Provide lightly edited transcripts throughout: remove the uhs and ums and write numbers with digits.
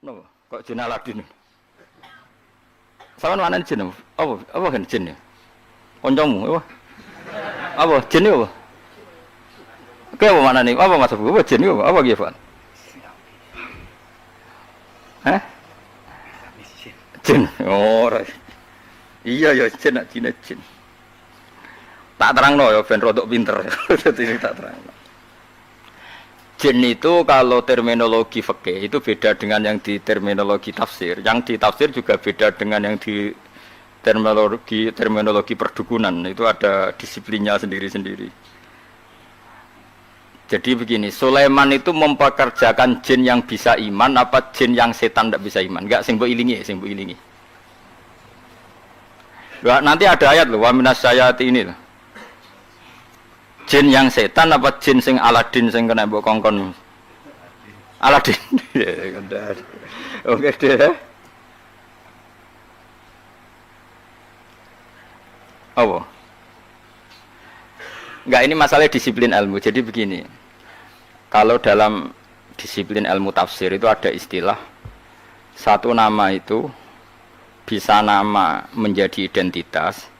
Napa? Kok jin Aladin? Sawan mana jin? Apa kan jin ya? Kancamu apa? Apa jin apa? Oke, apa mana nih? Apa maksud apa jin apa? Apa gitu, Pak? Hah? Jin. Oh, iya ya jin nak jin. Tak terangno ya ben rodok pinter. Dadi tak terangno. Jin itu kalau terminologi fikih itu beda dengan yang di terminologi tafsir. Yang di tafsir juga beda dengan yang di terminologi perdukunan. Itu ada disiplinnya sendiri-sendiri. Jadi begini, Sulaiman itu mempekerjakan jin yang bisa iman apa jin yang setan tidak bisa iman? Enggak, sing mbok ilingi. Nanti ada ayat loh, wa minasyayati ini loh. Jin yang setan apa jin sing Aladin sing kena mbok kongkon? Aladin. Oke deh. Apa? Enggak, ini masalah disiplin ilmu. Jadi begini. Kalau dalam disiplin ilmu tafsir itu ada istilah satu nama itu bisa nama menjadi identitas,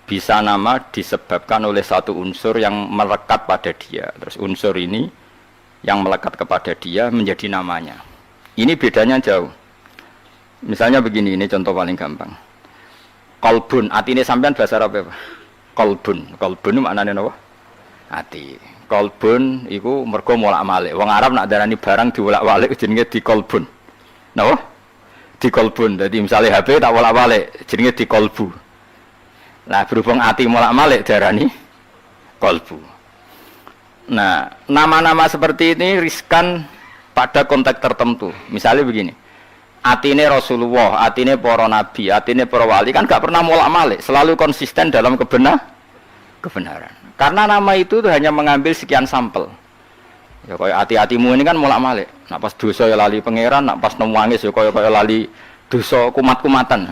bisa nama disebabkan oleh satu unsur yang melekat pada dia. Terus unsur ini yang melekat kepada dia menjadi namanya. Ini bedanya jauh. Misalnya begini, ini contoh paling gampang. Kolbun, hati ini sampean bahasa Arab apa? Kolbun itu maknanya apa? Hati. Kolbun itu mergo molak-malik. Wong Arab nak darani barang diwolak-walik jenenge dikolbun. Napa? Dikolbun. Jadi misalnya HP tak wolak-walik jenenge dikolbu. Nah, berhubung ati molak-malik darani kolbu. Nah, nama-nama seperti ini riskan pada konteks tertentu. Misalnya begini. Atine Rasulullah, atine para nabi, atine para wali kan gak pernah molak-malik, selalu konsisten dalam kebenaran. Karena nama itu hanya mengambil sekian sampel. Ya kayak hati-hatimu ini kan molak-malik. Nak pas dosa ya lali pangeran, nak pas nangis ya kayak lali dosa kumat-kumatan.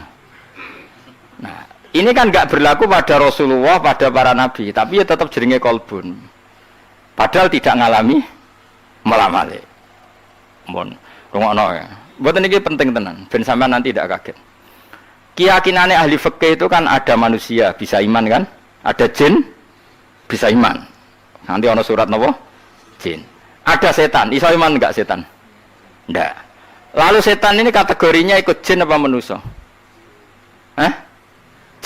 Nah, ini kan enggak berlaku pada Rasulullah, pada para nabi, tapi ya tetap jenenge kolbun. Padahal tidak ngalami molak-malik. Mun, rungokno ya. Mboten iki penting tenan, ben sampean nanti tidak kaget. Keyakinane ahli fikih itu kan ada manusia bisa iman kan? Ada jin bisa iman. Nanti ana surat napa? Jin. Ada setan, iso iman enggak setan? Ndak. Lalu setan ini kategorinya ikut jin apa manusia?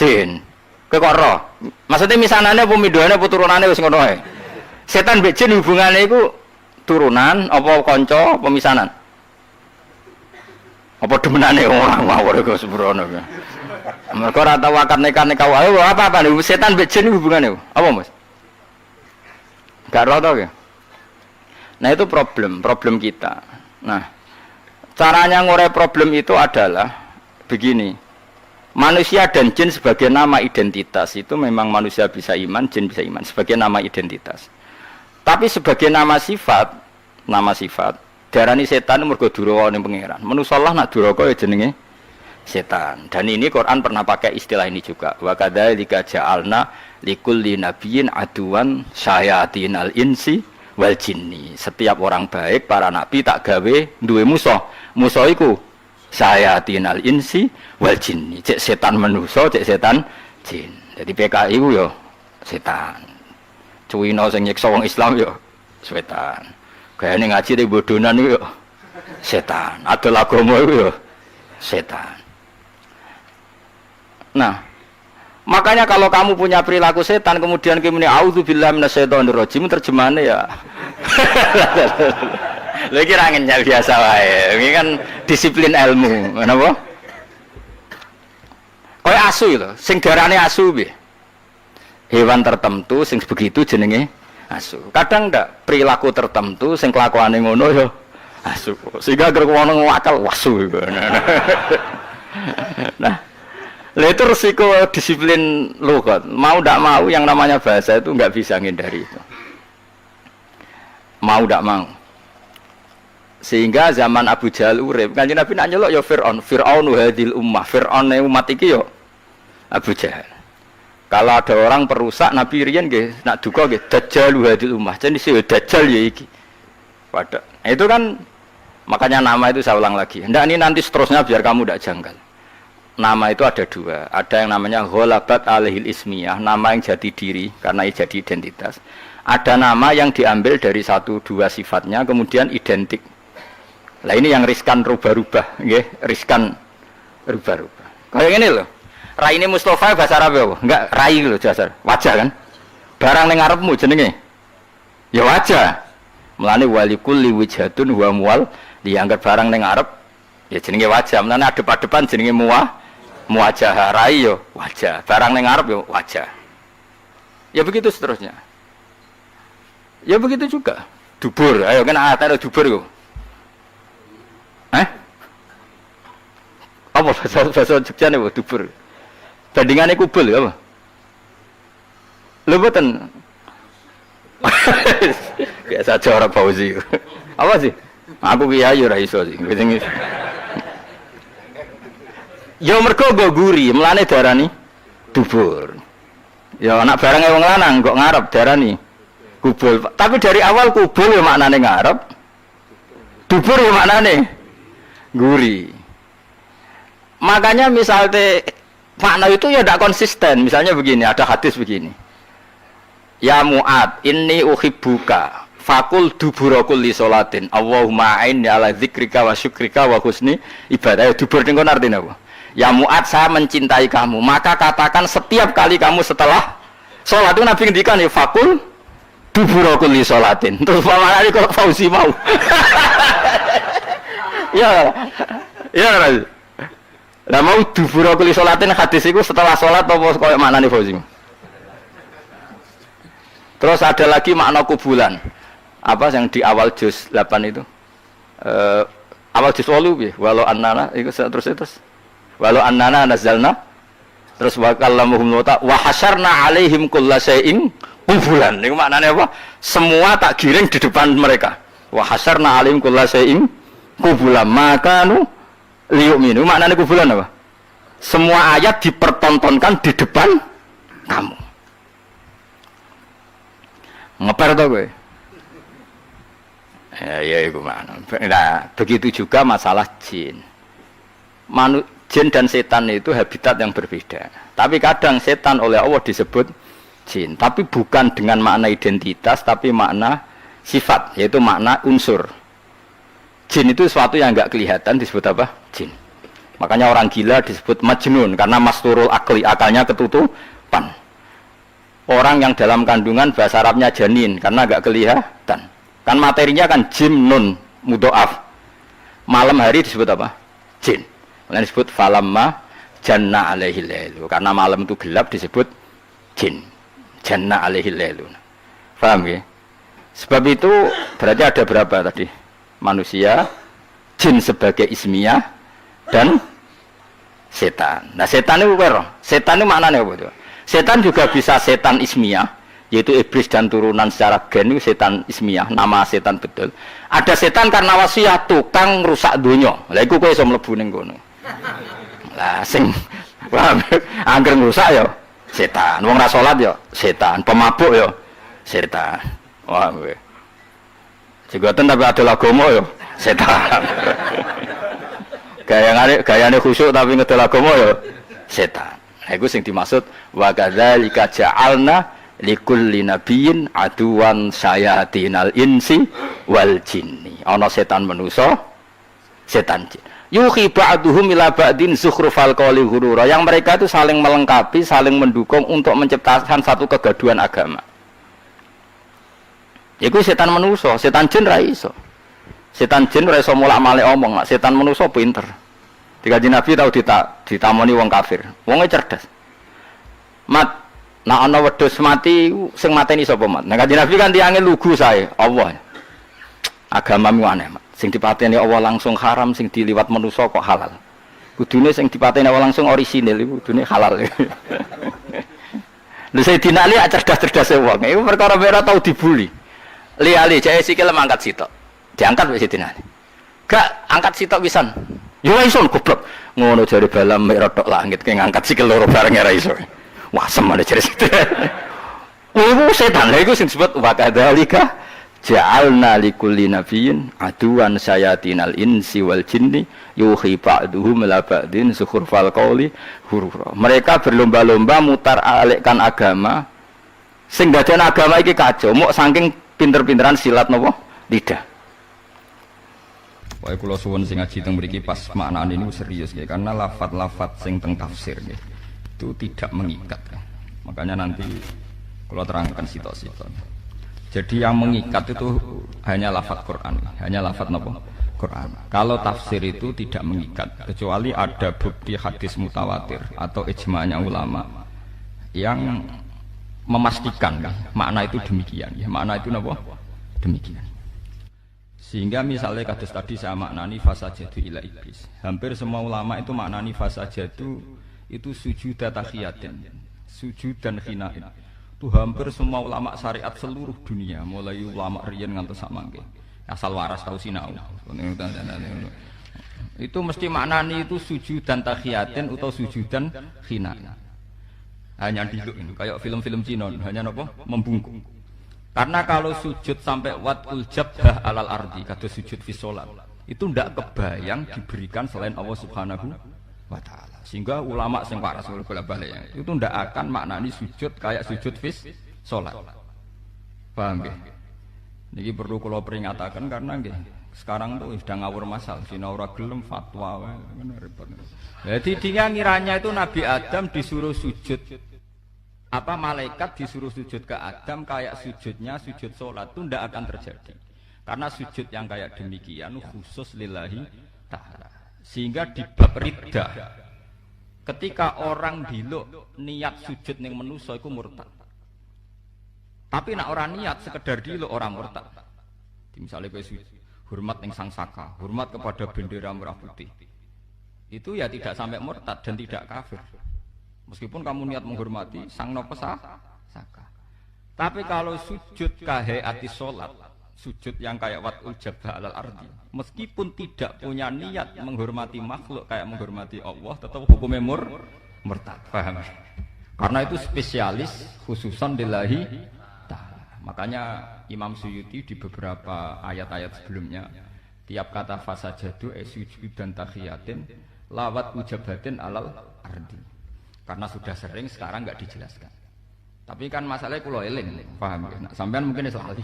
Jin. Kok ora? Maksudnya misanane apa midhoane apa turunane wis ngono ae. Setan mbek jin hubungane iku turunan apa kanca apa misanan? Apa demenane orang mawar iku sembrono. Mergo ora tau akad nikah wae apa-apa setan mbek jin hubungane apa Mas? Gak ora tau ya. Nah itu problem kita. Nah, caranya ngurai problem itu adalah begini. Manusia dan jin sebagai nama identitas itu memang manusia bisa iman, jin bisa iman sebagai nama identitas. Tapi sebagai nama sifat darani setan mergo duraka ning pangeran. Manusa Allah nak duraka ya jenenge setan. Dan ini Quran pernah pakai istilah ini juga. Wa kadzalika ja'alna likulli nabiyyin aduwan syayatinal insi wal jinni. Setiap orang baik para nabi tak gawe duwe musuh. Musuh iku syayatinal insi wal jinni. Cek setan manusa, cek setan jin. Jadi PKI ku yo setan. Cuwino sing nyiksa wong Islam yo setan. Gayane ngaji te bodonan iku yo setan. Adol agama iku yo setan. Nah, makanya kalau kamu punya perilaku setan kemudian kemudian auzubillahi minasyaitonirrajim terjemahane ya. Lha iki ra ngenyal biasa wae. Iki kan disiplin ilmu, napa? Kaya asu lho, sing darane asu piye? Hewan tertentu sing begitu jenenge asu. Kadang ndak perilaku tertentu sing kelakuane ngono ya asu. Sehingga gerek wong ngakal wasu iku. Nah, itu resiko disiplin lughat. Mau tidak mau yang namanya bahasa itu nggak bisa menghindari itu. Mau tidak mau. Sehingga zaman Abu Jahal urip, Kanjeng Nabi nak nyeluk ya Fir'aun hadil ummah. Fir'aun umat iki ya Abu Jahal. Kalau ada orang perusak Nabi riyen nggih nak duka nggih Dajjal hadil ummah. Jadi si Dajjal ya iki. Padha. Itu kan Makanya nama itu saya ulang lagi. Ndak ini nanti seterusnya biar kamu tidak janggal. Nama itu ada dua. Ada yang namanya ghalabat alaihil ismiyah, nama yang jadi diri karena jadi identitas. Ada nama yang diambil dari satu dua sifatnya kemudian identik. Lah ini yang riskan rubah-rubah, nggih, riskan rubah-rubah. Kayak ini loh. Rai ini Mustafa bahasa Arab ya, enggak rai loh dasar. Wajah kan? Barang ning ngarepmu jenenge. Ya wajah. Mulane walikulli wijhatun wa muwal dianggap barang ning ngarep ya jenenge wajah. Mulane adep-adepan jenenge muwajah. Rai yo wajah. Barang ning ngarep yo wajah. Ya begitu seterusnya. Ya begitu juga. Dubur. Ayo kan ada dubur yo. Apa bahasa Jogja nih dubur? Bandingannya kubul apa? Lho mboten. Biasa cara Fauzi. Apa sih? Aku kiai ora iso sih. Ya mergo go guri, mlane darani dubur. Ya anak barang wong lanang kok ngarep darani kubul. Tapi dari awal kubul ya maknane ngarep. Dubur ya maknane guri. Makanya misalnya makna itu ya tidak konsisten. Misalnya begini, ada hadis begini. Ya Mu'ad, inni uhibbuka fakul duburakul li sholatin Allahumma a'inni ala dzikrika wa syukrika wa husni ibadah. Ya dubur ini artinya apa? Ya Mu'ad, saya mencintai kamu, maka katakan setiap kali kamu setelah sholat itu Nabi ngendikan ya fakul duburakul li sholatin. Terus mana ini kok Fauzi mau? Ya Rasul. Lah mau duburakul li sholatin hadis itu setelah sholat apa koyo maknane Fauzi? Terus ada lagi makna kubulan. Apa yang di awal juz 8 itu? Awal juz 8 ya, walau annana itu terus. Walau annana nazalna terus wa kallamuhum wa hasyarna alaihim kullasyai'in kubulan. Niku maknane apa? Semua tak giring di depan mereka. Wa hasyarna alaihim kullasyai'in kubulan. Makanu liyu'minu. Maknane kubulan apa? Semua ayat dipertontonkan di depan kamu. Ngeper tau gue? Ya itu mana? Nah, begitu juga masalah jin. Jin dan setan itu habitat yang berbeda. Tapi kadang setan oleh Allah disebut jin. Tapi bukan dengan makna identitas, tapi makna sifat, yaitu makna unsur. Jin itu sesuatu yang enggak kelihatan disebut apa? Jin. Makanya orang gila disebut majnun karena masturul akli, akalnya ketutupan. Orang yang dalam kandungan bahasa Arabnya janin karena agak kelihatan. Kan materinya kan jim nun mudhoaf. Malam hari disebut apa? Jin. Lain disebut falamma janna alaihil lailu. Karena malam itu gelap disebut jin. Janna alaihil lailu. Paham ya? Sebab itu berarti ada berapa tadi? Manusia, jin sebagai ismiyah dan setan. Nah, setan itu apa? Setan itu maknanya apa itu? Setan juga bisa setan ismiyah, yaitu iblis dan turunan secara gen itu setan ismiyah, nama setan betul. Ada setan karena wasiat tukang rusak dunia. Lah iku kowe iso mlebu ning kono. Lah sing angger rusak ya setan, wong ra salat ya setan, pemabuk ya setan. Wah kowe. Jigoten tapi ada agama ya setan. Gayane khusyuk tapi ngedol agama ya setan. Itu yang dimaksud wa kadzalika ja'alna likulli nabiyyin aduwan sayatinal insi wal jinni. Ana setan manusa, setan jin. Yuhi ba'duhum ila ba'din zukhrufal qawli ghurura. Yang mereka itu saling melengkapi, saling mendukung untuk menciptakan satu kegaduhan agama. Iku setan manusa, setan jin ra iso. Setan jin ora iso mulak-malik omong, setan manusa pinter. Dikaji Nabi tahu ditamoni wong kafir. Wonge cerdas. Mat, nak ana wedhus mati sing mateni sapa mat? Nah Kanjeng Nabi kan tiange lugu sae, Allah. Agamamu aneh, Mat. Sing dipateni Allah langsung haram, sing diliwat manusa kok halal. Kudune sing dipateni Allah langsung orisinil iku kudune halal. Lha Sayyidina Ali cerdas-cerdase wong. Iku perkara ora tau dibuli. Li jae sikil mangkat sitok. Diangkat wis Sayyidina Ali. Gak angkat sitok pisan. Yo iso goblok. Ngono jare balam mek rodok langit ke ngangkat sikil loro bareng ora iso. Wah semane jare situ. Iku setan lha iku sing disebut wa kadzalika Ja'alna likulli nabiyyin aduwan sayatinal insi wal jinni yuhi ba'duhum ila ba'din zukhrufal qawli ghurura. Mereka berlomba-lomba mutar alikkan agama sing dadekne agama iki kacau, mok saking pinter-pinteran silat napa lidah. Wae kula suwun sing ngaji teng mriki pas maknane ini serius nggih, karena lafaz-lafaz sing teng tafsir nggih itu tidak mengikat. Makanya nanti kula terangkan sitok-sitok. Jadi yang mengikat itu hanya lafaz Quran, hanya lafaz napa? Quran. Kalau tafsir itu tidak mengikat kecuali ada bukti hadis mutawatir atau ijma'nya ulama yang memastikan makna itu demikian, ya, makna itu napa? Demikian. Sehingga misalnya kados tadi saya maknani fasajadu ila iblis. Hampir semua ulama itu maknani fasajadu itu sujud tahiyatin, sujud dan khinain. Itu hampir semua ulama syariat seluruh dunia, mulai ulama riyen ngantos samangke. Asal waras tahu sinau. Itu mesti maknani itu sujud dan tahiyatin atau sujud dan khinain. Hanya diluk itu kayak film-film Cina, hanya napa? Membungkuk. Karena kalau sujud sampai watul jabhah alal ardi, kata sujud fi sholat, itu ndak kebayang diberikan selain Allah Subhanahu wa taala. Sehingga ulama sing waras bolak-balik itu ndak akan maknani sujud kayak sujud fi sholat. Paham nggih? Niki perlu kula peringataken karena nggih sekarang tuh sudah ngawur masal, dina ora gelem fatwa wae repot. Jadi dia ngiranya itu Nabi Adam disuruh sujud, apa malaikat disuruh sujud ke Adam kayak sujudnya sujud sholat, itu tidak akan terjadi karena sujud yang kayak demikian khusus lillahi ta'ala. Sehingga di bab riddah ketika orang diluk niat sujud ning manusa iku murtad, tapi nak orang niat sekedar diluk orang murtad. Misalnya kayak hormat ning sang saka, hormat kepada bendera merah putih, itu ya tidak sampai murtad dan tidak kafir. Meskipun kamu niat menghormati sang nopo saka. Tapi kalau sujud kahayati sholat, sujud yang kayak watul jabha alal ardi, meskipun tidak punya niat menghormati makhluk kayak menghormati Allah, tetap hukumnya murtad. Paham? Karena itu spesialis khususan lillahi ta'ala. Makanya Imam Suyuti di beberapa ayat-ayat sebelumnya, tiap kata fasajadu sujud dan tahiyatin lawat ujabatin alal ardi. Karena sudah sering, sekarang nggak dijelaskan. Tapi kan masalahnya kulo eling, paham ya? Nah, sampean mungkin selalu.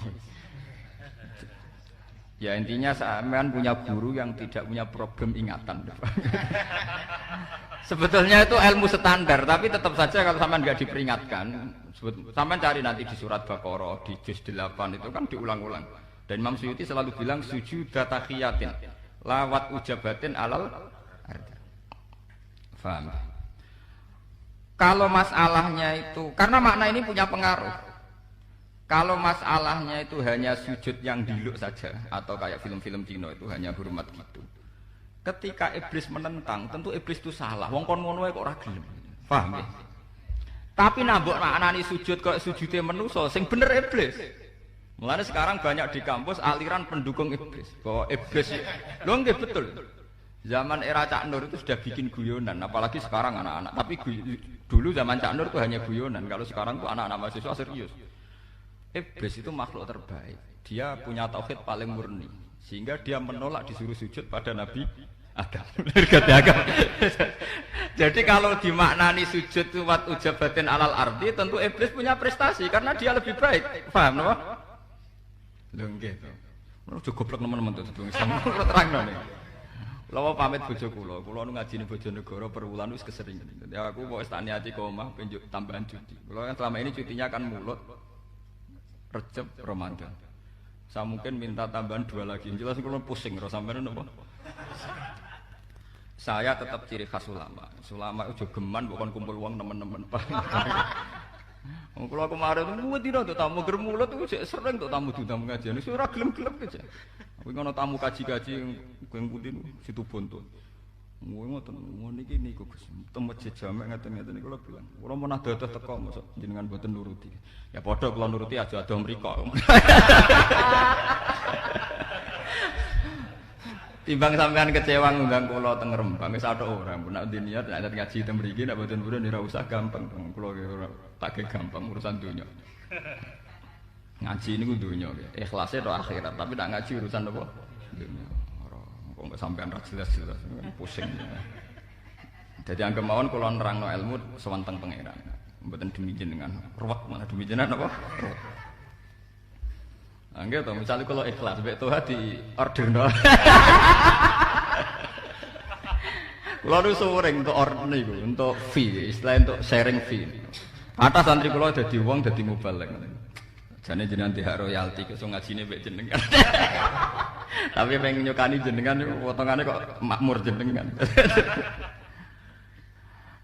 Ya intinya sampean punya guru yang tidak punya problem ingatan. Sebetulnya itu ilmu standar, tapi tetap saja kalau sampean nggak diperingatkan, sampean cari nanti di surat Baqarah, di juz 8 itu kan diulang-ulang. Dan Imam Suyuti selalu bilang sujud tahiyatin, lawat ujabatin alal ardi. Paham? Kalau masalahnya itu, karena makna ini punya pengaruh. Kalau masalahnya itu hanya sujud yang diluk saja, atau kayak film-film Cina itu hanya hormat gitu. Ketika iblis menentang, tentu iblis itu salah. Wong kon ngono kok ora gelem. Paham ya? Tapi nambok maknani sujud kok sujudnya manusa, sing bener iblis. Mulane sekarang banyak di kampus aliran pendukung iblis. Bahwa iblis, lho nggih betul. Zaman era Cak Nur itu sudah bikin guyonan, apalagi sekarang anak-anak. Tapi dulu zaman Cak Nur itu hanya guyonan. Kalau sekarang itu anak-anak mahasiswa serius. Iblis itu makhluk terbaik. Dia punya tauhid paling murni, sehingga dia menolak disuruh sujud pada Nabi Adam. Jadi kalau dimaknani sujud wat ujabatin alal ardi, tentu iblis punya prestasi karena dia lebih baik. Paham napa? Lho nggih to. Ojo goblok teman-teman to terang nih. Lawa pamit bojo kula nu ngaji ning Bojonegoro per wulan wis keseringan. Dadi aku kok wis tak niati ke omah penjuk tambahan cuti. Kula kan selama ini cutinya kan mulut Rejab Ramadan. Saya mungkin minta tambahan 2 lagi. Jelas kula pusing ora sampeyan napa. Saya tetap ciri khas ulama. Ulama itu geman bukan kumpul uang teman-teman. Kalau kemarin itu tidak tamu germulut itu sering untuk tamu ngajian. Itu ora gelem-gelem aja. Aku ngono tamu kaji-kaji yang putih situ Bonto. Ngoten niki niku Gus. Teng masjid jamek ngaten-ngaten niku kula bilang. Kula menah dados teko mosok jenengan mboten nuruti. Ya padha kula nuruti aja ado mriko. Timbang sampean kecewa ngundang kula teng Rembang wis atok ora. Nek niat nek ngaji teng mriki nek mboten purun ora usah gampang. Kula ora tak gampang urusan donya. Ngaji ini dunia, ikhlasnya atau akhirat, tapi tidak ngaji urusan apa? Dunia. Kok nggak sampean ra jelas-jelas, pusing. Jadi anggap mawon kula nerangno ilmu sewanteng pangeran. Mboten demi jenengan, ruwet malah demi jenengan apa? Nggih to, misale kula ikhlas mbek Tuhan di orderno. Kula nu sering untuk order niku, untuk fee, istilah untuk sharing fee. Atas santri kula dadi wong dadi mubalek. Jane jenengan dihak royalti kok ngajine mbek jenengan. Tapi pengen nyukani jenengan niku potongane kok makmur jenengan.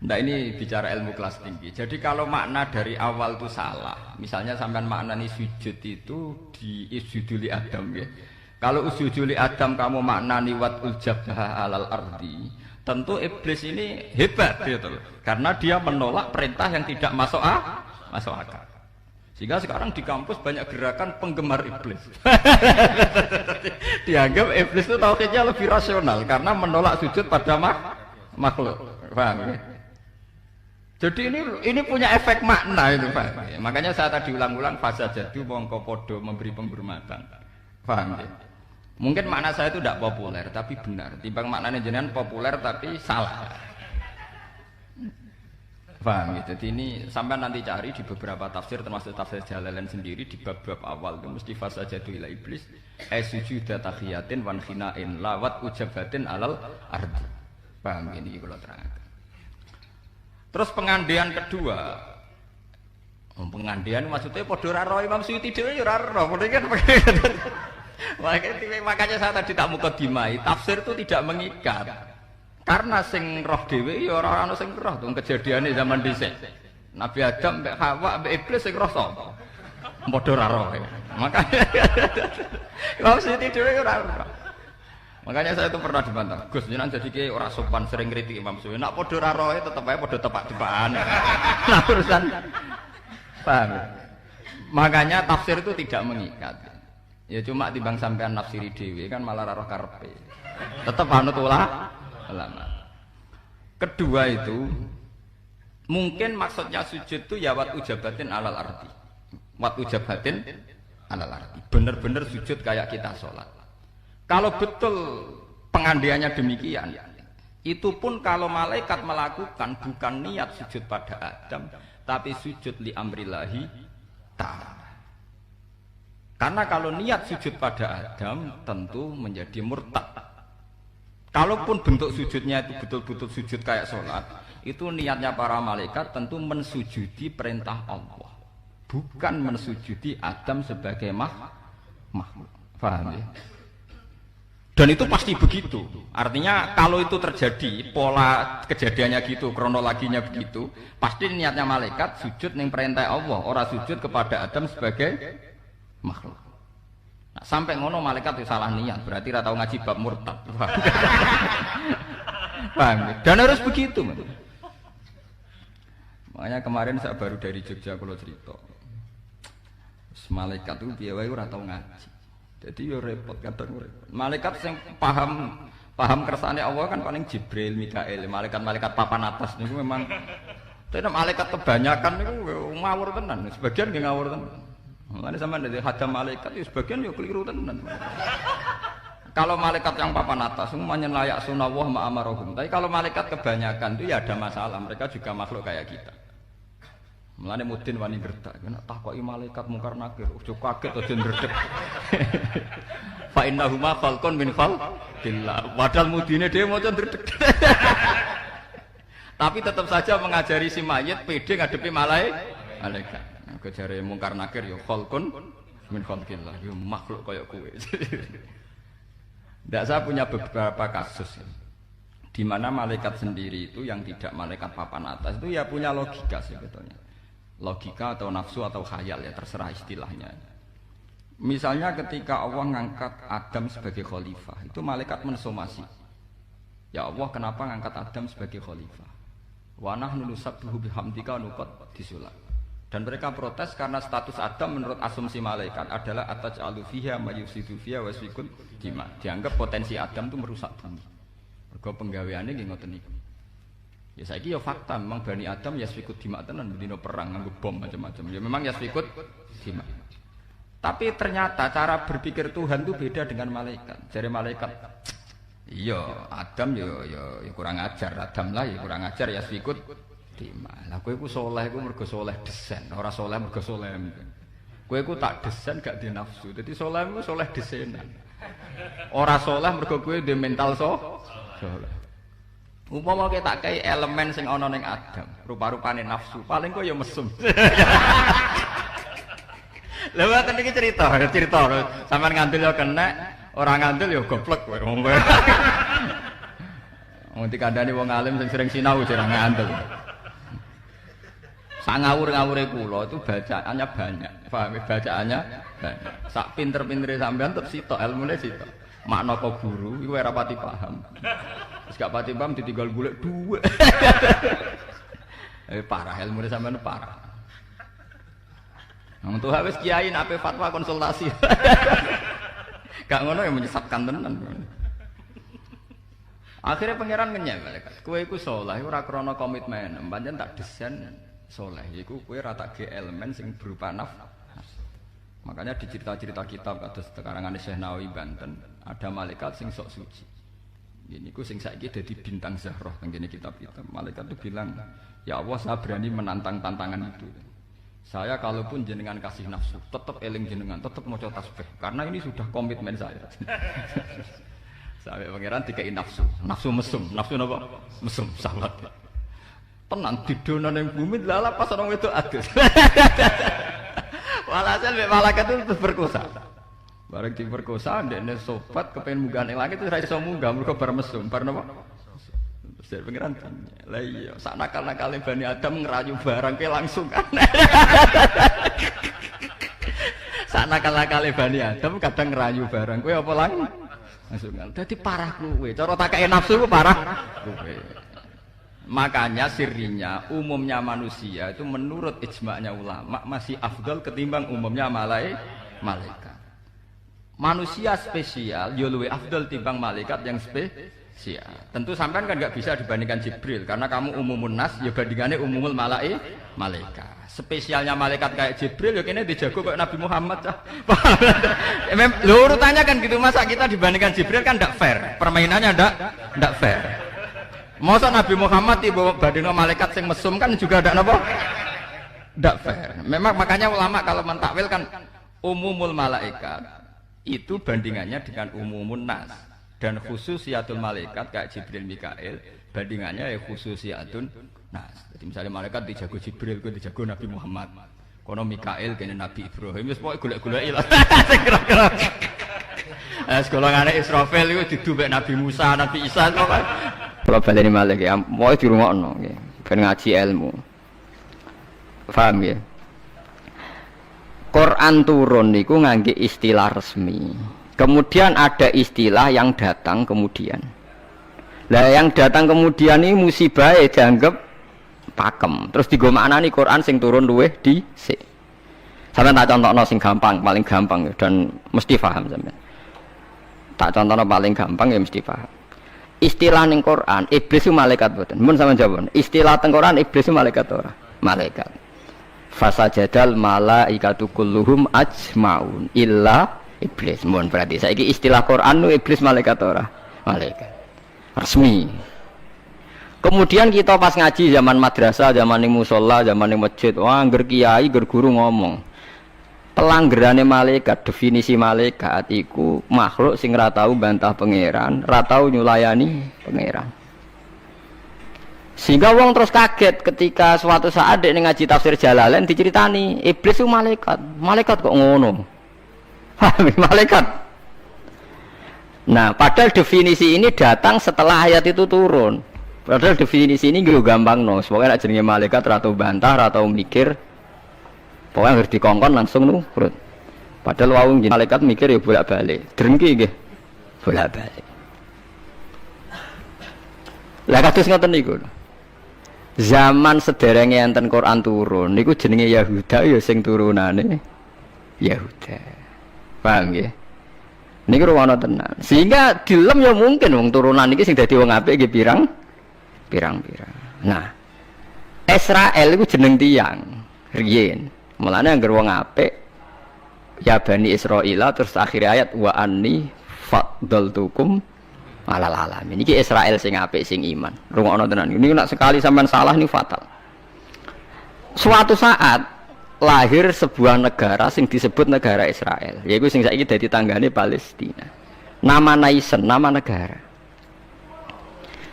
Nah ini bicara ilmu kelas tinggi. Jadi kalau makna dari awal itu salah. Misalnya sampean maknani sujud itu di isjuduli Adam ya. Kalau usjuduli Adam kamu maknani wat uljabah alal ardi, tentu iblis ini hebat gitu loh. Karena dia menolak perintah yang tidak masuk akal. Sehingga sekarang di kampus banyak gerakan penggemar iblis. Dianggap iblis itu tauhidnya lebih rasional karena menolak sujud pada makhluk. Paham ya? Jadi ini punya efek makna itu Pak. Makanya saya tadi ulang-ulang fasa jadu mongko podo memberi penghormatan. Paham ya? Mungkin makna saya itu tidak populer tapi benar. Timbang maknanya jenengan populer tapi salah. Paham ya? Jadi ini sampai nanti cari di beberapa tafsir termasuk tafsir Jalalain sendiri di bab-bab awal itu mesti fasa jadu ila iblis sujuda tahiyatin wan khinain lawat ujabatin alal ardi. Paham ini kalau terangkan. Terus pengandian kedua, pengandian maksudnya podo raro Imam Suyuti dhewe ya raro, makanya saya tadi tak mukadimai, tafsir itu tidak mengikat, karena sing roh dhewe ya ora ana sing roh, tuh kejadiannya zaman dhisik, Nabi Adam mbek Hawa mbek iblis sing roh sapa, podo raro, makanya Imam Suyuti dhewe ya raro. Makanya saya itu pernah dibantah, Gus jenengan jadi kayak orang sopan sering kritik Imam Suyuti. Nak podo raroe tetep aja podo tepak-tepakan. Nah urusan paham. Makanya tafsir itu tidak mengikat. Ya cuma timbang sampean nafsiri dhewe kan malah roh karepe. Tetep anut ulama. Kedua itu mungkin maksudnya sujud itu ya wat ujabatin alal arti. Wat ujabatin alal arti. Bener-bener sujud kayak kita sholat. Kalau betul pengandiannya demikian, itu pun kalau malaikat melakukan bukan niat sujud pada Adam, tapi sujud li amrillahi ta'ala. Karena kalau niat sujud pada Adam tentu menjadi murtad. Kalaupun bentuk sujudnya itu betul-betul sujud kayak sholat, itu niatnya para malaikat tentu mensujudi perintah Allah, bukan mensujudi Adam sebagai makhluk. Paham ya? Dan itu pasti begitu. Artinya kalau itu terjadi, pola kejadiannya gitu, kronologinya begitu, pasti niatnya malaikat sujud ning perintah Allah, orang sujud kepada Adam sebagai makhluk. Nah, sampai ngono malaikat itu salah niat, berarti ora tau ngaji bab murtad. Paham? Dan harus begitu, Man. Makanya kemarin saya baru dari Jogja kalau cerita. Malaikat itu piye wae ora tau ngaji. Jadi yo repot kadang repot. Malaikat yang paham kersane Allah kan paling Jibril, Mikail, malaikat-malaikat papan atas niku memang. Tapi malaikat kebanyakan niku ngawur tenan, sebagian nggih ngawur tenan. Mulane sampean dari hadam malaikat ya sebagian yo keliru tenan. Kalau malaikat yang papan atas semuanya layak sunawah ma'amarohum. Tapi kalau malaikat kebanyakan itu ya ada masalah, mereka juga makhluk kayak kita. Mulane mudin wani gerdak, nek takoki malaikat mungkar nakir, ojo kaget ojo ndredeg. Fa innahuma khalqun min khalqillah. Padahal mudine dhewe maca ndredeg. Tapi tetap saja mengajari si mayit pede ngadepi malaikat. Kejare mungkar nakir ya khalqun min khalqillah, ya makhluk kaya kowe. Ndak, saya punya beberapa kasus di mana malaikat sendiri itu yang tidak malaikat papan atas itu ya punya logika sebetulnya. Logika atau nafsu atau khayal ya terserah istilahnya. Misalnya ketika Allah ngangkat Adam sebagai khalifah, itu malaikat mensomasi. Ya Allah, kenapa ngangkat Adam sebagai khalifah? Wa nahnu nusabbihu bihamdika nuqad disulat. Dan mereka protes karena status Adam menurut asumsi malaikat adalah ataj'alu fiha mayusidu fiha wasfikul dima. Dianggap potensi Adam itu merusak bumi. Mergo penggaweane nggih ngoten niku. Ya saiki ya fakta memang Bani Adam yasfikut dima tenan bendina perang nganggo bom macam-macam. Ya memang yasfikut dima. Tapi ternyata cara berpikir Tuhan itu beda dengan malaikat. Jadi malaikat, iya Adam ya kurang ajar, Adam lah ya kurang ajar ya sikut timah. Lah kowe iku saleh iku mergo saleh desain, ora saleh mergo saleh. Kowe iku tak desain gak di nafsu. Dadi saleh iku saleh desainan. Ora saleh mergo kowe duwe mental saleh. Umpama kowe tak kei elemen sing ana ning Adam, rupa-rupane nafsu, paling kowe ya mesum. Lha wae iki cerita. Sampeyan ngandel ya kena, ora ngandel ya goblok kowe. Wong dikandani wong alim sing sering sinau jarang ngandel. Sak ngawur-ngawure kula itu bacaannya banyak. Paham bacaannya banyak. Sak pinter-pintere sampean tetep sitok ilmune sitok. Makna kok guru iku ora pati paham. Wis gak pati paham ditinggal golek dhuwit. Parah ilmune sampean parah. Wong tuwa wis kiai nek ape fatwa konsultasi. Gak ngono ya menyesatkan tenan. Akhirnya pangeran ngenyek malaikat. Kowe iku saleh ora krana komitmen, pancen tak desain saleh iku kowe ora tak ge elemen sing berupa nafsu. Makanya di cerita-cerita kitab kados karangane Syekh Nawawi Banten, ada malaikat sing sok suci. Ini ku sing saiki dadi bintang Zahroh teng kene kitab-kitab. Malaikat itu bilang, "Ya Allah, saya berani menantang tantangan itu. Saya kalaupun jenengan kasih nafsu, tetap eling jenengan, tetap maca tasbih karena ini sudah komitmen saya." Sampai pangeran dikai nafsu mesum, nafsu napa? Mesum salat. Tenan didono ning bumi lala pas orang itu adus. Walhasil mek malaikat itu berkosa. Bareng diperkosa ndekne sobat kepengin munggah ning langit ora iso munggah mergo bar mesum, bar napa? Terus pangeran lah iya, sak nakal-nakale Bani Adam ngerayu barang ke langsung kan. Sak nakal-nakale Bani Adam kadang ngerayu barang, kowe apa langsung kan. Dadi parah kowe, cara takake nafsu ku parah kowe. Makanya sirinya umumnya manusia itu menurut ijma'nya ulama masih afdal ketimbang umumnya malaikat. Manusia spesial yo luwih afdal timbang malaikat yang spesial. Tentu sampean kan nggak bisa dibandingkan Jibril karena kamu umumun nas ya bandingannya umumul malaikat. Spesialnya malaikat kayak Jibril ya kene dijago kayak Nabi Muhammad. Lho urutannya kan gitu, masa kita dibandingkan Jibril kan ndak fair. Permainannya ndak fair. Masa Nabi Muhammad dibawa badino malaikat sing mesum kan juga ada napa? Ndak fair. Memang makanya ulama kalau mentakwil kan umumul malaikat itu bandingannya dengan umumun nas, dan khususiatul malaikat kayak Jibril Mikail bandingannya ya khususiatun nas. Jadi misalnya malaikat dijago Jibril, ku dijago Nabi Muhammad. Kono Mikail kene Nabi Ibrahim wis pokoke golek-goleki lah. Kira-kira. Golongane Israfil iku didubek Nabi Musa, Nabi Isa kok. Kalau baleni malih ya, mau dirungokno nggih, ben ngaji ilmu. Paham ya? Quran turun niku ngangge istilah resmi. Kemudian ada istilah yang datang kemudian. Lah yang datang kemudian ini musibah dianggap pakem. Terus digo maknani Quran sing turun luweh dhisik. Sampeyan tak contohno sing gampang, paling gampang dan mesti paham sampeyan. Tak contohno paling gampang ya mesti paham. Istilah ning Quran, iblis itu malaikat mboten. Mun sampeyan jawab. Istilah teng Quran iblis itu malaikat ora? Malaikat. Fasajadal malaikatu kulluhum ajmaun illa iblis. Mun berarti saiki istilah Quran nu iblis malaikat ora? Malaikat. Resmi. Kemudian kita pas ngaji zaman madrasah, zaman ning musala, zaman ning masjid, wah angger kiai, angger guru ngomong. Pelanggerane malaikat, definisi malaikat iku makhluk sing ora tau bantah pangeran, ora tau nyulayani pangeran. Sehingga wong terus kaget ketika suatu saat dek ngaji tafsir Jalalain diceritani iblis itu malaikat. Malaikat kok ngono? Malaikat. Nah, padahal definisi ini datang setelah ayat itu turun. Padahal definisi ini gue gampang no. Pokoknya nak jenenge malaikat ora tau bantah, ora tau mikir. Pokoknya harus dikongkon langsung nurut. Padahal wau malaikat mikir ya bolak-balik. Drengki nggih. Bolak-balik. Lah kados ngoten niku. Zaman sederenge enten Quran turun niku jenenge Yahuda ya sing turunane Yahuda. Paham nggih? Niku ruwono tenan. Sehingga dilem ya mungkin wong turunan iki sing dadi wong apik nggih pirang-pirang. Nah, Israel iku jeneng tiyang riyen. Mulane anggere wong apik ya bani Israil terus akhir ayat wa anni faddaltukum alal alamin. Iki Israel sing apik sing iman. Rungokno tenan. Ini nek sekali sampean salah ini fatal. Suatu saat lahir sebuah negara sing disebut negara Israel. Yaiku sing saiki dadi tanggane Palestina. Nama nation, nama negara.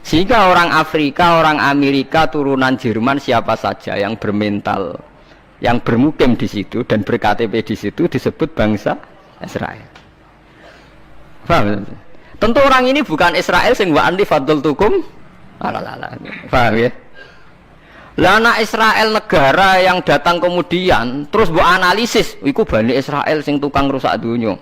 Sehingga orang Afrika, orang Amerika, turunan Jerman siapa saja yang bermental, yang bermukim di situ dan berKTP di situ disebut bangsa Israel. Paham? Tentu orang ini bukan Israel sing wa anti faddaltukum alal. Paham ya? Lah anak Israel negara yang datang kemudian terus mbok analisis, iku Bani Israel sing tukang rusak dunya.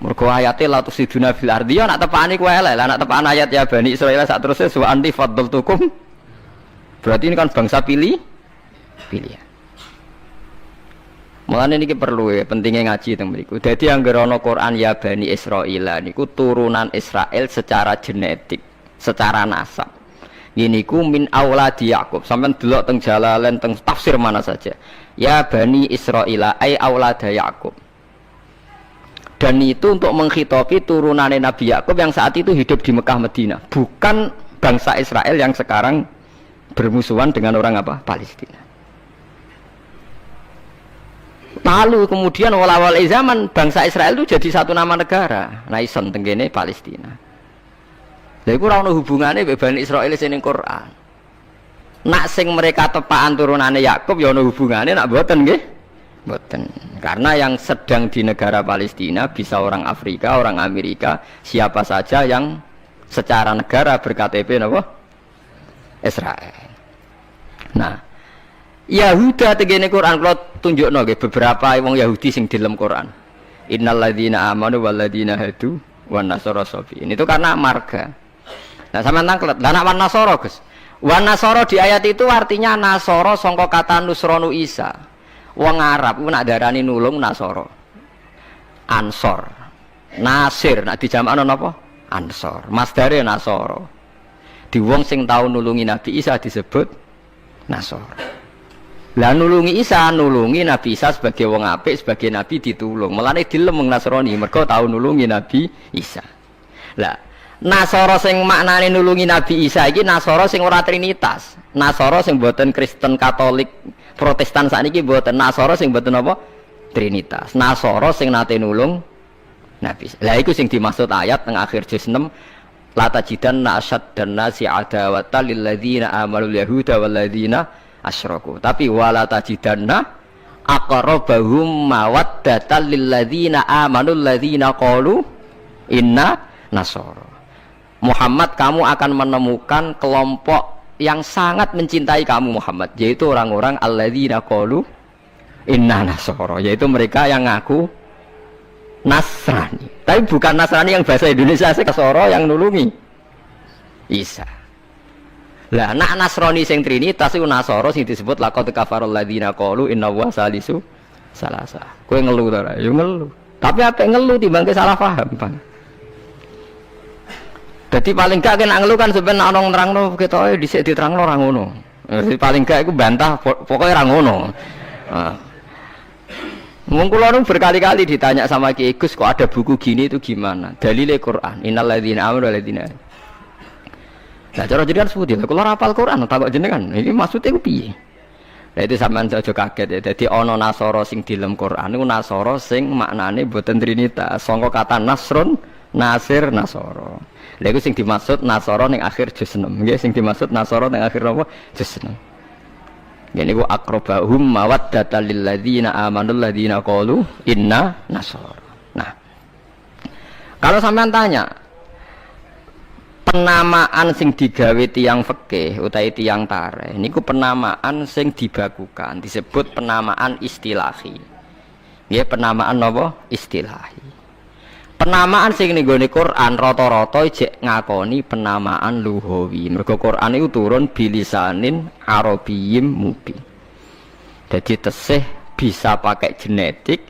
Mergo ayate la tusiduna fil ardi ya nak tepane kowe elek, lah nak tepane ayat ya Bani Israil sak terusé wa anti faddaltukum. Berarti ini kan bangsa pilihan. Mulane niki perlu ya, pentingnya ngaji teng mriku. Dadi anggere ana Quran ya Bani Israil niku turunan Israel secara genetik, secara nasab. Ini ku min auladi Yakub. Sampeyan delok teng Jalalain teng tafsir mana saja. Ya Bani Israil ai aulada Yakub. Dan itu untuk menghitopi turunannya Nabi Yakub yang saat itu hidup di Mekah Madinah, bukan bangsa Israel yang sekarang bermusuhan dengan orang apa? Palestina. Lalu kemudian awal-awal zaman bangsa Israel itu jadi satu nama negara, nation tenggene Palestina. Lha iku ora ono hubungane mbek Bani Israil sing ning Quran. Nak sing mereka tepaan turunane Yakub ya ono hubungane, nak mboten nggih? Mboten. Karena yang sedang di negara Palestina bisa orang Afrika, orang Amerika, siapa saja yang secara negara berKTP napa? Israel. Nah, Yahuda tegene Quran kalau tunjukno nggih beberapa wong Yahudi sing di dalam Quran. Innalladzina amanu walladzina hadu wan nasara sabi. Itu karena marga. Nah, sampean tanglet. Lah nek wan nasara, Gus. Wan nasara di ayat itu artinya nasara sangka kata nusronu Isa. Wong Arab ku nak darani nulung nasara. Ansor. Nasir nak dijamakno napa? Ansor. Masdare nasara. Di wong sing tau nulungi Nabi Isa disebut nasara. Lah nulungi Isa, nulungi Nabi Isa sebagai wong apik, sebagai nabi ditulung. Mulane dilem wong Nasrani mergo tau nulungi Nabi Isa. Lah Nasara sing maknane nulungi Nabi Isa iki Nasara sing ora trinitas. Nasara sing boten Kristen Katolik Protestan sakniki mboten. Nasara sing mboten apa? Trinitas. Nasara sing nate nulung Nabi. Lah iku sing dimaksud ayat teng akhir juz 6 la tajidanna asyaddan nasi adawata lil ladzina amalul yahuda wal ladzina asyraku. Tapi wala tajidanna aqrabahum mawaddatan lil ladzina amanul ladzina qalu inna nasara. Muhammad, kamu akan menemukan kelompok yang sangat mencintai kamu Muhammad, yaitu orang-orang alladzina qalu inna nasara, yaitu mereka yang ngaku Nasrani. Tapi bukan Nasrani yang bahasa Indonesia, Nasara yang nulungi Isa. Lah nak Nasrani sing trinitas iku Nasara sing disebut laqad kafarul ladzina qalu inna wa salisu salasa. Kowe ngelu ta ora? Ya ngelu. Tapi apik ngelu timbang salah paham, Bang. Jadi paling gak kena ngeluh kan sebenarnya orang nerangno ketoke dhisik diterangno ora ngono. Paling gak iku bantah pokoknya ora ngono. Wong kula nu berkali-kali ditanya sama Ki Gus kok ada buku gini itu gimana? Dalile Quran. Innal ladzina amanu wal ladzina. Lah cara jenengan seputi lha kula hafal Quran takok jenengan. Iki maksudnya ku piye? Lah itu sampean aja kaget ya. Dadi ana nasara sing di dalam Quran niku nasara sing maknane boten trinitas. Sangka kata nasrun, nasir, nasara. Lha iku sing dimaksud nasara ning akhir juz 6. Nggih sing dimaksud nasara ning akhir apa? Juz 6. Ngene iku aqrabahum mawaddatan lil ladzina amanul ladzina qalu inna nasara. Nah. Kalau sampean tanya penamaan sing digawe tiyang fikih utawi tiyang tarikh niku penamaan sing dibakukan disebut penamaan istilahi. Nggih penamaan napa? Istilahi. Penamaan sing ning gone Quran rata-rata jek ngakoni penamaan lughawi. Mergo Quran iku turun bilisanin arabiyyim mubin. Jadi tesih bisa pakai genetik,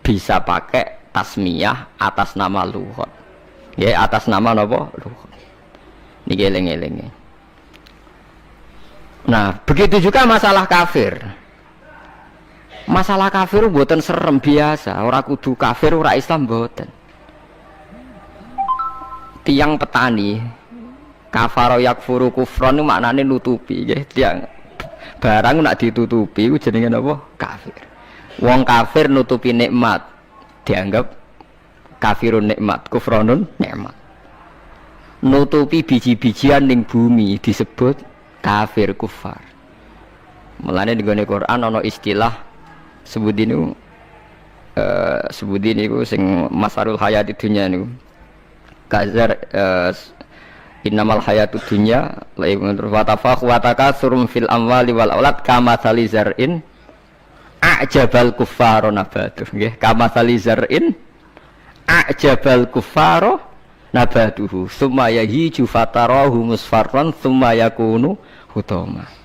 bisa pakai tasmiyah atas nama lughat. Ya atas nama napa? Lughat. Niki eling-eling. Nah, begitu juga masalah kafir. Masalah kafir mboten serem biasa, ora kudu kafir ora Islam mboten. Tiang petani kafaro yakfuru kufron itu maknane nutupi nggih, tiang barang nak ditutupi ku jenenge apa? Kafir. Wong kafir nutupi nikmat dianggap kafirun nikmat, kufronun nikmat. Nutupi biji-bijian ning bumi disebut kafir kufar. Mulane di Quran ana istilah sebut ini sing masarul hayati dunya niku kazar innamal hayatud dunya wa tafakhurum fil amwali wal aulad kamatsali zar'in a'jabal kuffara nabatuh nggih kamatsali zar'in a'jabal kuffara nabatuhu summa yahiju fatarahu musfarran summa yakunu hutama.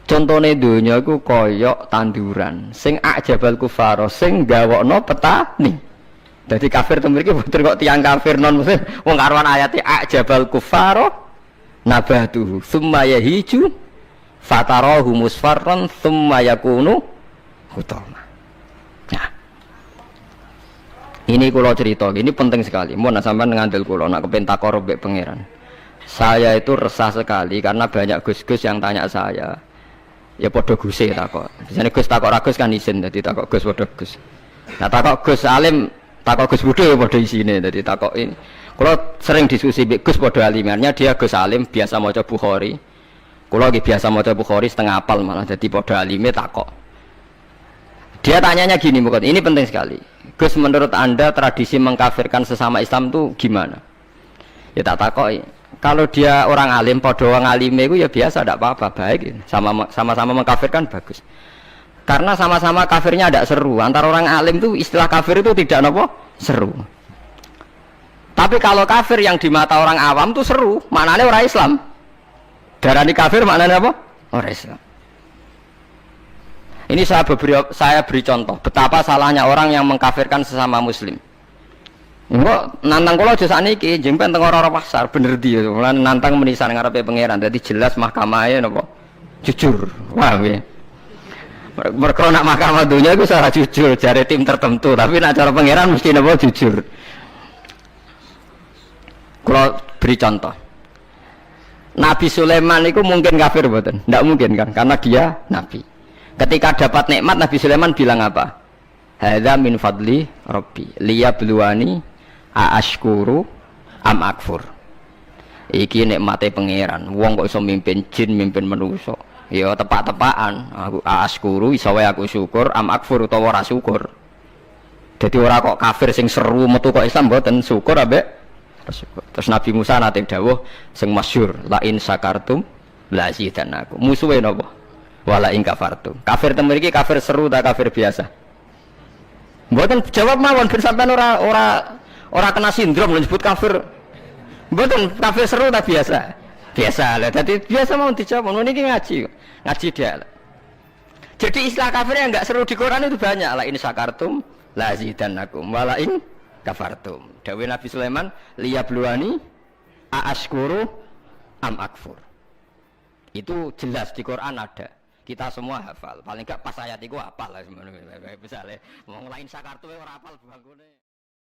Contone donya iku koyok tanduran sing ajabal kufaro sing gawokno petani. Dadi kafir to mriki boten kok tiyang kafir non muslim wong karuan ayate ajabal kufaro nabatuhu summa yahiju fatarahu musfarran summa yakunu hutama. Nah. Ini kula cerita, ini penting sekali. Mun sampean ngandel kula nak kepen takor mbek pangeran. Saya itu resah sekali karena banyak gus-gus yang tanya saya. Ya podo guse takok. Biasane Gus takok ra Gus kan isin dadi takok Gus podo Gus. Nah takok Gus alim, takok Gus Budhe podo isine dadi takok ini. Kula sering diskusi mbek Gus podo alimannya dia Gus alim biasa maca Bukhari. Kula nggih biasa maca Bukhari setengah apal malah dadi podo alime takok. Dia tanyanya gini bukan, ini penting sekali. Gus menurut Anda tradisi mengkafirkan sesama Islam itu gimana? Ya tak takoki. Kalau dia orang alim, podo orang alime itu ya biasa, tidak apa-apa, baik. Sama-sama mengkafirkan bagus. Karena sama-sama kafirnya tidak seru. Antara orang alim itu istilah kafir itu tidak apa seru. Tapi kalau kafir yang di mata orang awam itu seru, maknanya orang Islam. Darani kafir maknanya apa? Orang Islam. Ini saya beri contoh betapa salahnya orang yang mengkafirkan sesama Muslim. Enggak nantang kula aja sakniki jempen teng ora pasar bener dia mulane nantang menisan ngarepe pangeran dadi jelas mahkamahe napa jujur paham ya mergo nak mahkamah dunia iku salah jujur jare tim tertentu tapi nak cara pangeran mesti napa jujur. Kula beri contoh Nabi Sulaiman itu mungkin kafir mboten? Ndak mungkin kan karena dia nabi. Ketika dapat nikmat Nabi Sulaiman bilang apa? Hadza min fadli rabbi liyabluwani aashkuru am akfur. Iki nikmate pangeran. Wong kok iso mimpin jin, mimpin manusa. Ya tepak-tepakan. Aku aashkuru iso wae aku syukur, am akfur utawa ora syukur. Dadi ora kok kafir sing seru metu kok Islam mboten syukur ambek syukur. Terus Nabi Musa nate dawuh sing masyhur, la in sakartum la zidanakum. Musuhe napa? Wala in kafartum. Kafir temen iki kafir seru ta kafir biasa? Mboten jawab mawon ben sampean ora kena sindrom disebut kafir. Mboten kafir seru ta biasa? Biasa lah. Dadi biasa mau dijawab. Ngono iki ngaji dia. Jadi istilah kafir yang enggak seru di Quran itu banyak. La in sakartum la zidannakum wa la in kafartum. Dawuh Nabi Sulaiman liyabluwani aashkuru am akfur. Itu jelas di Quran ada. Kita semua hafal. Paling enggak pas ayat iku hafal lah sebenarnya. Misalnya mau lain sakartu ora hafal bangkune.